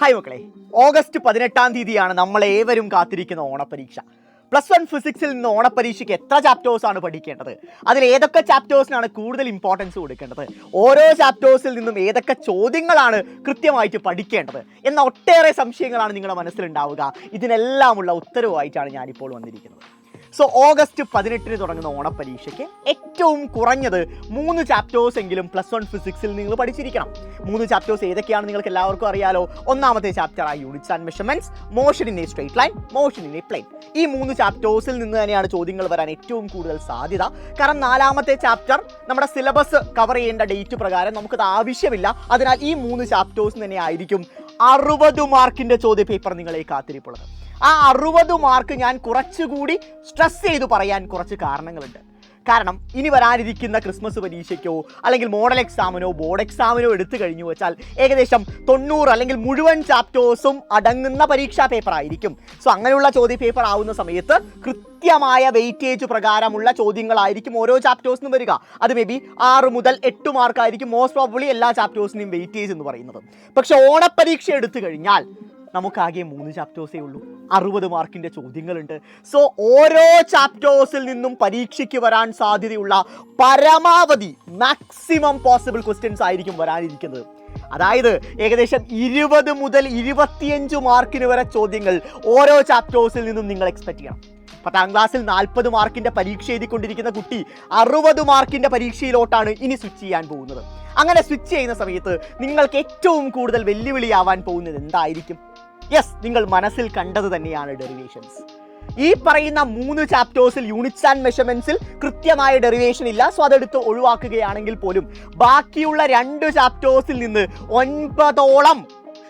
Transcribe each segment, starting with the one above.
Hi മക്കളെ, August 18 തീയതിയാണ് നമ്മളേവരും കാത്തിരിക്കുന്ന ഓണപ്പരീക്ഷ. +1 ഫിസിക്സിൽ നിന്ന് ഓണപ്പരീക്ഷയ്ക്ക് എത്ര ചാപ്റ്റേഴ്സാണ് പഠിക്കേണ്ടത്? അതിൽ ഏതൊക്കെ ചാപ്റ്റേഴ്സിനാണ് കൂടുതൽ ഇമ്പോർട്ടൻസ് കൊടുക്കേണ്ടത്? ഓരോ ചാപ്റ്റേഴ്സിൽ നിന്നും ഏതൊക്കെ ചോദ്യങ്ങളാണ് കൃത്യമായിട്ട് പഠിക്കേണ്ടത് എന്ന ഒട്ടേറെ സംശയങ്ങളാണ് നിങ്ങളുടെ മനസ്സിലുണ്ടാവുക. ഇതിനെല്ലാമുള്ള ഉത്തരവുമായിട്ടാണ് ഞാനിപ്പോൾ വന്നിരിക്കുന്നത്. സോ ഓഗസ്റ്റ് 18 തുടങ്ങുന്ന ഓണപ്പരീക്ഷയ്ക്ക് ഏറ്റവും കുറഞ്ഞത് 3 ചാപ്റ്റേഴ്സ് എങ്കിലും +1 ഫിസിക്സിൽ നിങ്ങൾ പഠിച്ചിരിക്കണം. 3 ചാപ്റ്റേഴ്സ് ഏതൊക്കെയാണ് നിങ്ങൾക്ക് എല്ലാവർക്കും അറിയാലോ. ഒന്നാമത്തെ ചാപ്റ്റർ ആ units and measurements, motion in a straight line, motion in a plane. ഈ 3 ചാപ്റ്റേഴ്സിൽ നിന്ന് തന്നെയാണ് ചോദ്യങ്ങൾ വരാൻ ഏറ്റവും കൂടുതൽ സാധ്യത. കാരണം 4ാമത്തെ ചാപ്റ്റർ നമ്മുടെ സിലബസ് കവർ ചെയ്യേണ്ട ഡേറ്റ് പ്രകാരം നമുക്കത് ആവശ്യമില്ല. അതിനാൽ ഈ 3 ചാപ്റ്റേഴ്സ് തന്നെ ആയിരിക്കും 60 മാർക്കിന്റെ ചോദ്യ പേപ്പർ നിങ്ങളെ കാത്തിരിപ്പുള്ളത്. ആ 60 മാർക്ക് ഞാൻ കുറച്ചുകൂടി സ്ട്രെസ് ചെയ്ത് പറയാൻ കുറച്ച് കാരണങ്ങളുണ്ട്. കാരണം ഇനി വരാനിരിക്കുന്ന ക്രിസ്മസ് പരീക്ഷയ്ക്കോ അല്ലെങ്കിൽ മോഡൽ എക്സാമിനോ ബോർഡ് എക്സാമിനോ എടുത്തു കഴിഞ്ഞു വെച്ചാൽ ഏകദേശം 90 അല്ലെങ്കിൽ മുഴുവൻ ചാപ്റ്റേഴ്സും അടങ്ങുന്ന പരീക്ഷാ പേപ്പർ ആയിരിക്കും. സോ അങ്ങനെയുള്ള ചോദ്യ പേപ്പർ ആവുന്ന സമയത്ത് കൃത്യമായ വെയിറ്റേജ് പ്രകാരമുള്ള ചോദ്യങ്ങളായിരിക്കും ഓരോ ചാപ്റ്റേഴ്സിനും വരിക. അത് മേ ബി 6 മുതൽ 8 മാർക്കായിരിക്കും മോസ്റ്റ് പ്രോബബ്ലി എല്ലാ ചാപ്റ്റേഴ്സിനെയും വെയിറ്റേജ് എന്ന് പറയുന്നത്. പക്ഷെ ഓണപ്പരീക്ഷ എടുത്തു കഴിഞ്ഞാൽ നമുക്കാകെ 3 ചാപ്റ്റേഴ്സേ ഉള്ളൂ. 60 മാർക്കിൻ്റെ ചോദ്യങ്ങളുണ്ട്. സോ ഓരോ ചാപ്റ്റേഴ്സിൽ നിന്നും പരീക്ഷയ്ക്ക് വരാൻ സാധ്യതയുള്ള പരമാവധി മാക്സിമം പോസിബിൾ ക്വസ്റ്റ്യൻസ് ആയിരിക്കും വരാനിരിക്കുന്നത്. അതായത് ഏകദേശം 20 മുതൽ 25 മാർക്കിന് വരെ ചോദ്യങ്ങൾ ഓരോ ചാപ്റ്റേഴ്സിൽ നിന്നും നിങ്ങൾ എക്സ്പെക്ട് ചെയ്യണം. 10ാം ക്ലാസ്സിൽ 40 മാർക്കിൻ്റെ പരീക്ഷ എഴുതിക്കൊണ്ടിരിക്കുന്ന കുട്ടി 60 മാർക്കിൻ്റെ പരീക്ഷയിലോട്ടാണ് ഇനി സ്വിച്ച് ചെയ്യാൻ പോകുന്നത്. അങ്ങനെ സ്വിച്ച് ചെയ്യുന്ന സമയത്ത് നിങ്ങൾക്ക് ഏറ്റവും കൂടുതൽ വെല്ലുവിളിയാവാൻ പോകുന്നത് എന്തായിരിക്കും? യെസ്, നിങ്ങൾ മനസ്സിൽ കണ്ടത് തന്നെയാണ് ഡെറിവേഷൻസ്. ഈ പറയുന്ന 3 ചാപ്റ്റേഴ്സിൽ യൂണിറ്റ്സ് ആൻഡ് മെഷർമെന്റ്സിൽ കൃത്യമായ ഡെറിവേഷൻ ഇല്ല. സോ അതെടുത്ത് ഒഴിവാക്കുകയാണെങ്കിൽ പോലും ബാക്കിയുള്ള 2 ചാപ്റ്റേഴ്സിൽ നിന്ന് 9ഓളം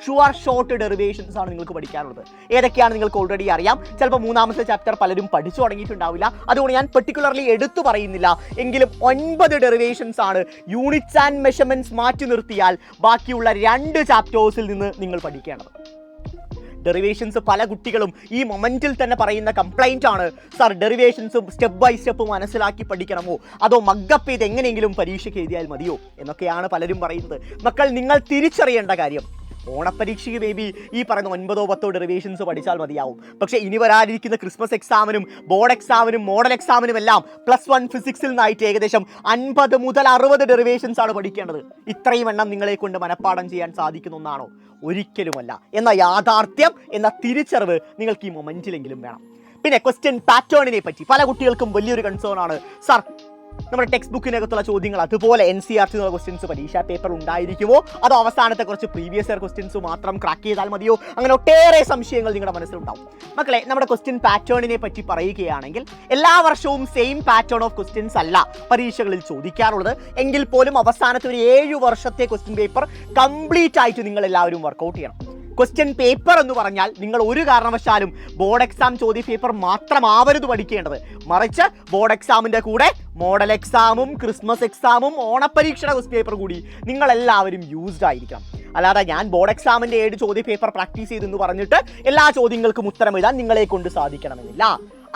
ഷുവർ ഷോർട്ട് ഡെറിവേഷൻസ് ആണ് നിങ്ങൾക്ക് പഠിക്കാനുള്ളത്. ഏതൊക്കെയാണ് നിങ്ങൾക്ക് ഓൾറെഡി അറിയാം. ചിലപ്പോൾ 3ാമത്തെ ചാപ്റ്റർ പലരും പഠിച്ചു തുടങ്ങിയിട്ടുണ്ടാവില്ല. അതുകൊണ്ട് ഞാൻ പെർട്ടിക്കുലർലി എടുത്തു പറയുന്നില്ല. എങ്കിലും 9 ഡെറിവേഷൻസ് ആണ് യൂണിറ്റ്സ് ആൻഡ് മെഷർമെന്റ്സ് മാറ്റി നിർത്തിയാൽ ബാക്കിയുള്ള 2 ചാപ്റ്റേഴ്സിൽ നിന്ന് നിങ്ങൾ പഠിക്കേണ്ടത്. ഡെറിവേഷൻസ് പല കുട്ടികളും ഈ മൊമെന്റിൽ തന്നെ പറയുന്ന കംപ്ലൈന്റ് ആണ്, sir derivations step by step മനസ്സിലാക്കി പഠിക്കണമോ അതോ മഗ്ഗപ്പ് ചെയ്ത് എങ്ങനെയെങ്കിലും പരീക്ഷയ്ക്ക് എഴുതിയാൽ മതിയോ എന്നൊക്കെയാണ് പലരും പറയുന്നത്. മക്കൾ, നിങ്ങൾ തിരിച്ചറിയേണ്ട കാര്യം, ഓണപ്പരീക്ഷയ്ക്ക് മേ ബി ഈ പറയുന്ന 9ഓ 10ഓ ഡെറിവേഷൻസ് പഠിച്ചാൽ മതിയാവും. പക്ഷേ ഇനി വരാനിരിക്കുന്ന ക്രിസ്മസ് എക്സാമിനും ബോർഡ് എക്സാമിനും മോഡൽ എക്സാമിനും എല്ലാം +1 ഫിസിക്സിൽ നിന്നായിട്ട് ഏകദേശം 50 മുതൽ 60 ഡെറിവേഷൻസ് ആണ് പഠിക്കേണ്ടത്. ഇത്രയും എണ്ണം നിങ്ങളെ കൊണ്ട് മനഃപ്പാഠം ചെയ്യാൻ സാധിക്കുന്ന ഒന്നാണോ? ഒരിക്കലുമല്ല. എന്ന യാഥാർത്ഥ്യം, എന്ന തിരിച്ചറിവ് നിങ്ങൾക്ക് ഈ മൊമെന്റിലെങ്കിലും വേണം. പിന്നെ ക്വസ്റ്റ്യൻ പാറ്റേണിനെ പറ്റി പല കുട്ടികൾക്കും വലിയൊരു കൺസേൺ ആണ്. സാർ, നമ്മുടെ ടെക്സ്റ്റ് ബുക്കിനകത്തുള്ള ചോദ്യങ്ങൾ അതുപോലെ NCERT ക്വസ്റ്റ്യൻസ് പരീക്ഷാ പേപ്പർ ഉണ്ടായിരിക്കുമോ അതോ അവസാനത്തെ കുറച്ച് പ്രീവിയസ് ഇയർ ക്വസ്റ്റ്യൻസ് മാത്രം ക്രാക്ക് ചെയ്താൽ മതിയോ? അങ്ങനെ ഒട്ടേറെ സംശയങ്ങൾ നിങ്ങളുടെ മനസ്സിലുണ്ടാവും. മക്കളെ, നമ്മുടെ ക്വസ്റ്റ്യൻ പാറ്റേണിനെ പറ്റി പറയുകയാണെങ്കിൽ എല്ലാ വർഷവും സെയിം പാറ്റേൺ ഓഫ് ക്വസ്റ്റ്യൻസ് അല്ല പരീക്ഷകളിൽ ചോദിക്കാറുള്ളത്. എങ്കിൽ പോലും അവസാനത്തെ ഒരു 7 വർഷത്തെ ക്വസ്റ്റ്യൻ പേപ്പർ കംപ്ലീറ്റ് ആയിട്ട് നിങ്ങൾ എല്ലാവരും വർക്കൗട്ട് ചെയ്യണം. ക്വസ്റ്റ്യൻ പേപ്പർ എന്ന് പറഞ്ഞാൽ നിങ്ങൾ ഒരു കാരണവശാലും ബോർഡ് എക്സാം ചോദ്യ പേപ്പർ മാത്രമാവരുത് പഠിക്കേണ്ടത്. മറിച്ച് ബോർഡ് എക്സാമിൻ്റെ കൂടെ മോഡൽ എക്സാമും ക്രിസ്മസ് എക്സാമും ഓണപ്പരീക്ഷയുടെ ക്വസ്റ്റ്യൻ പേപ്പർ കൂടി നിങ്ങളെല്ലാവരും യൂസ്ഡ് ആയിരിക്കണം. അല്ലാതെ ഞാൻ ബോർഡ് എക്സാമിൻ്റെ 7 ചോദ്യ പേപ്പർ പ്രാക്ടീസ് ചെയ്തെന്ന് പറഞ്ഞിട്ട് എല്ലാ ചോദ്യങ്ങൾക്കും ഉത്തരം എഴുതാൻ നിങ്ങളെ കൊണ്ട് സാധിക്കണമെന്നില്ല.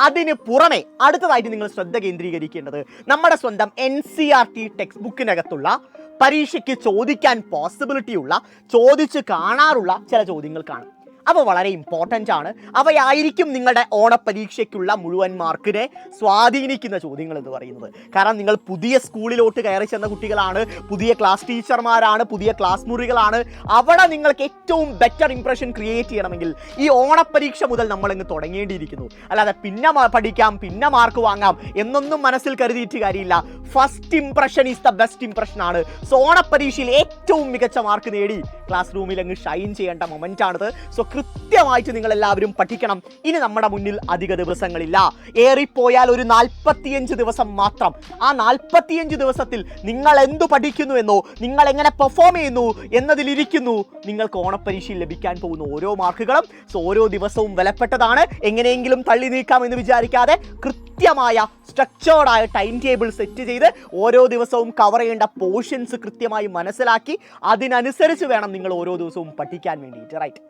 അതിന് പുറമെ അടുത്തതായിട്ട് നിങ്ങൾ ശ്രദ്ധ കേന്ദ്രീകരിക്കേണ്ടത് നമ്മുടെ സ്വന്തം NCERT ടെക്സ്റ്റ് ബുക്കിനകത്തുള്ള പരീക്ഷയ്ക്ക് ചോദിക്കാൻ പോസിബിലിറ്റിയുള്ള, ചോദിച്ച് കാണാറുള്ള ചില ചോദ്യങ്ങൾക്കാണ്. അവ വളരെ ഇമ്പോർട്ടൻ്റ് ആണ്. അവയായിരിക്കും നിങ്ങളുടെ ഓണപ്പരീക്ഷയ്ക്കുള്ള മുഴുവൻ മാർക്കിനെ സ്വാധീനിക്കുന്ന ചോദ്യങ്ങൾ എന്ന് പറയുന്നത്. കാരണം നിങ്ങൾ പുതിയ സ്കൂളിലോട്ട് കയറി ചെന്ന കുട്ടികളാണ്, പുതിയ ക്ലാസ് ടീച്ചർമാരാണ്, പുതിയ ക്ലാസ് മുറികളാണ്. അവിടെ നിങ്ങൾക്ക് ഏറ്റവും ബെറ്റർ ഇംപ്രഷൻ ക്രിയേറ്റ് ചെയ്യണമെങ്കിൽ ഈ ഓണപ്പരീക്ഷ മുതൽ നമ്മളിങ്ങ് തുടങ്ങേണ്ടിയിരിക്കുന്നു. അല്ലാതെ പിന്നെ പഠിക്കാം, പിന്നെ മാർക്ക് വാങ്ങാം എന്നൊന്നും മനസ്സിൽ കരുതിയിട്ട് കാര്യമില്ല. First impression is the best impression ആണ്. സോ ഓണപ്പരീക്ഷയിൽ ഏറ്റവും മികച്ച മാർക്ക് നേടി ക്ലാസ് റൂമിൽ അങ്ങ് ഷൈൻ ചെയ്യേണ്ട മൊമെൻ്റ് ആണിത്. സോ കൃത്യമായിട്ട് നിങ്ങൾ എല്ലാവരും പഠിക്കണം. ഇനി നമ്മുടെ മുന്നിൽ അധിക ദിവസങ്ങളില്ല. ഏറിപ്പോയാൽ ഒരു 45 ദിവസം മാത്രം. ആ 45 ദിവസത്തിൽ നിങ്ങൾ എന്തു പഠിക്കുന്നു എന്നോ നിങ്ങൾ എങ്ങനെ പെർഫോം ചെയ്യുന്നു എന്നതിലിരിക്കുന്നു നിങ്ങൾക്ക് ഓണപ്പരീക്ഷയിൽ ലഭിക്കാൻ പോകുന്ന ഓരോ മാർക്കുകളും. സോ ഓരോ ദിവസവും വിലപ്പെട്ടതാണ്. എങ്ങനെയെങ്കിലും തള്ളി നീക്കാമെന്ന് വിചാരിക്കാതെ കൃത്യമായ സ്ട്രക്ചേർഡായ ടൈം ടേബിൾ സെറ്റ് ചെയ്ത് ഓരോ ദിവസവും കവർ ചെയ്യേണ്ട പോർഷൻസ് കൃത്യമായി മനസ്സിലാക്കി അതിനനുസരിച്ച് വേണം നിങ്ങൾ ഓരോ ദിവസവും പഠിക്കാൻ വേണ്ടിയിട്ട്. റൈറ്റ്.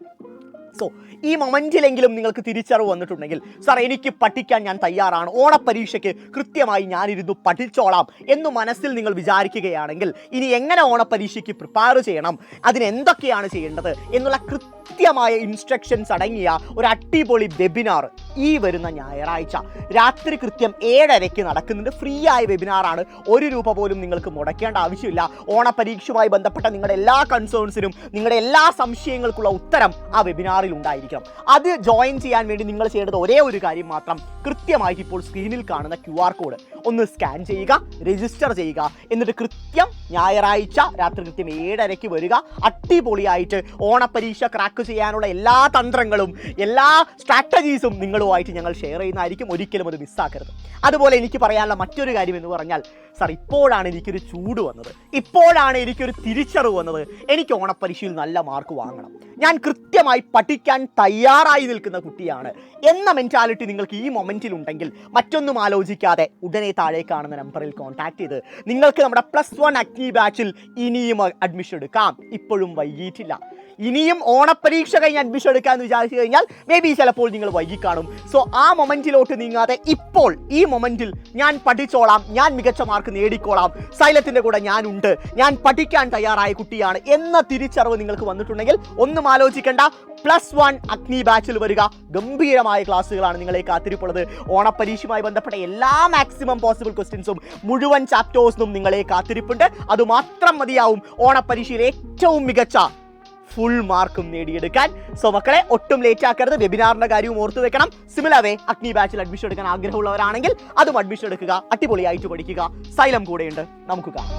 സോ ഈ മൊമെന്റിലെങ്കിലും നിങ്ങൾക്ക് തിരിച്ചറിവ് വന്നിട്ടുണ്ടെങ്കിൽ സാർ എനിക്ക് പഠിക്കാൻ ഞാൻ തയ്യാറാണ്, ഓണപ്പരീക്ഷയ്ക്ക് കൃത്യമായി ഞാനിരുന്നു പഠിച്ചോളാം എന്ന് മനസ്സിൽ നിങ്ങൾ വിചാരിക്കുകയാണെങ്കിൽ ഇനി എങ്ങനെ ഓണപ്പരീക്ഷയ്ക്ക് പ്രിപ്പയർ ചെയ്യണം, അതിനെന്തൊക്കെയാണ് ചെയ്യേണ്ടത് എന്നുള്ള കൃത്യമായ ഇൻസ്ട്രക്ഷൻസ് അടങ്ങിയ ഒരു അടിപൊളി വെബിനാർ ഈ വരുന്ന ഞായറാഴ്ച രാത്രി കൃത്യം 7:30 നടക്കുന്നുണ്ട്. ഫ്രീ ആയ വെബിനാറാണ്. 1 രൂപ പോലും നിങ്ങൾക്ക് മുടക്കേണ്ട ആവശ്യമില്ല. ഓണപരീക്ഷയുമായി ബന്ധപ്പെട്ട നിങ്ങളുടെ എല്ലാ കൺസേൺസിനും നിങ്ങളുടെ എല്ലാ സംശയങ്ങൾക്കുള്ള ഉത്തരം ആ വെബിനാറിൽ ഉണ്ടായിരിക്കണം. അത് ജോയിൻ ചെയ്യാൻ വേണ്ടി നിങ്ങൾ ചെയ്യേണ്ടത് ഒരേ ഒരു കാര്യം മാത്രം, കൃത്യമായിട്ട് ഇപ്പോൾ സ്ക്രീനിൽ കാണുന്ന QR കോഡ് ഒന്ന് സ്കാൻ ചെയ്യുക, രജിസ്റ്റർ ചെയ്യുക, എന്നിട്ട് കൃത്യം ഞായറാഴ്ച രാത്രി കൃത്യം 7:30 വരിക. അടിപൊളിയായിട്ട് ഓണപ്പരീക്ഷ ക്രാക്ക് ചെയ്യാനുള്ള എല്ലാ തന്ത്രങ്ങളും എല്ലാ സ്ട്രാറ്റജീസും നിങ്ങളുമായിട്ട് ഞങ്ങൾ ഷെയർ ചെയ്യുന്നതായിരിക്കും. ഒരിക്കലും അത് മിസ്സാക്കരുത്. അതുപോലെ എനിക്ക് പറയാനുള്ള മറ്റൊരു കാര്യം എന്ന് പറഞ്ഞാൽ, സാർ ഇപ്പോഴാണ് എനിക്കൊരു ചൂട് വന്നത്, ഇപ്പോഴാണ് എനിക്കൊരു തിരിച്ചറിവ് വന്നത്, എനിക്ക് ഓണപ്പരീക്ഷയിൽ നല്ല മാർക്ക് വാങ്ങണം, ഞാൻ കൃത്യമായി പഠിക്കാൻ തയ്യാറായി നിൽക്കുന്ന കുട്ടിയാണ് എന്ന മെൻറ്റാലിറ്റി നിങ്ങൾക്ക് ഈ മൊമെന്റിൽ ഉണ്ടെങ്കിൽ മറ്റൊന്നും ആലോചിക്കാതെ ഉടനെ താഴെ കാണുന്ന നമ്പറിൽ കോൺടാക്ട് ചെയ്ത് നിങ്ങൾക്ക് നമ്മുടെ +1 അഗ്നി ബാച്ചിൽ ഇനിയും അഡ്മിഷൻ എടുക്കാം. ഇപ്പോഴും വൈകിയിട്ടില്ല. ഇനിയും ഓണപ്പരീക്ഷ കഴിഞ്ഞ് അഡ്മിഷൻ എടുക്കാമെന്ന് വിചാരിച്ചു കഴിഞ്ഞാൽ മേ ബി ചിലപ്പോൾ നിങ്ങൾ വൈകിക്കാണും. സോ ആ മൊമെന്റിലോട്ട് നീങ്ങാതെ ഇപ്പോൾ ഈ മൊമെന്റിൽ ഞാൻ പഠിച്ചോളാം, ഞാൻ മികച്ച മാർക്ക് നേടിക്കോളാം, സൈലത്തിൻ്റെ കൂടെ ഞാനുണ്ട്, ഞാൻ പഠിക്കാൻ തയ്യാറായ കുട്ടിയാണ് എന്ന തിരിച്ചറിവ് നിങ്ങൾക്ക് വന്നിട്ടുണ്ടെങ്കിൽ ഒന്നും ആലോചിക്കേണ്ട, +1 അഗ്നി ബാച്ചിൽ വരിക. ഗംഭീരമായ ക്ലാസ്സുകളാണ് നിങ്ങളെ കാത്തിരിപ്പുള്ളത്. ഓണപ്പരീക്ഷയുമായി ബന്ധപ്പെട്ട എല്ലാ മാക്സിമം പോസിബിൾ ക്വസ്റ്റ്യൻസും മുഴുവൻ ചാപ്റ്റേഴ്സിനും നിങ്ങളെ കാത്തിരിപ്പുണ്ട്. അതുമാത്രം മതിയാവും ഓണപ്പരീക്ഷയിൽ ഏറ്റവും മികച്ച ഫുൾ മാർക്കും നേടിയെടുക്കാൻ. സോ മക്കളെ, ഒട്ടും ലേറ്റ് ആക്കരുത്. വെബിനാറിന്റെ കാര്യവും ഓർത്തു വെക്കണം. സിമിലർ അഗ്നി ബാച്ചിൽ അഡ്മിഷൻ എടുക്കാൻ ആഗ്രഹമുള്ളവരാണെങ്കിൽ അതും അഡ്മിഷൻ എടുക്കുക. അടിപൊളിയായിട്ട് പഠിക്കുക. സൈലം കൂടെയുണ്ട്. നമുക്ക് കാണാം.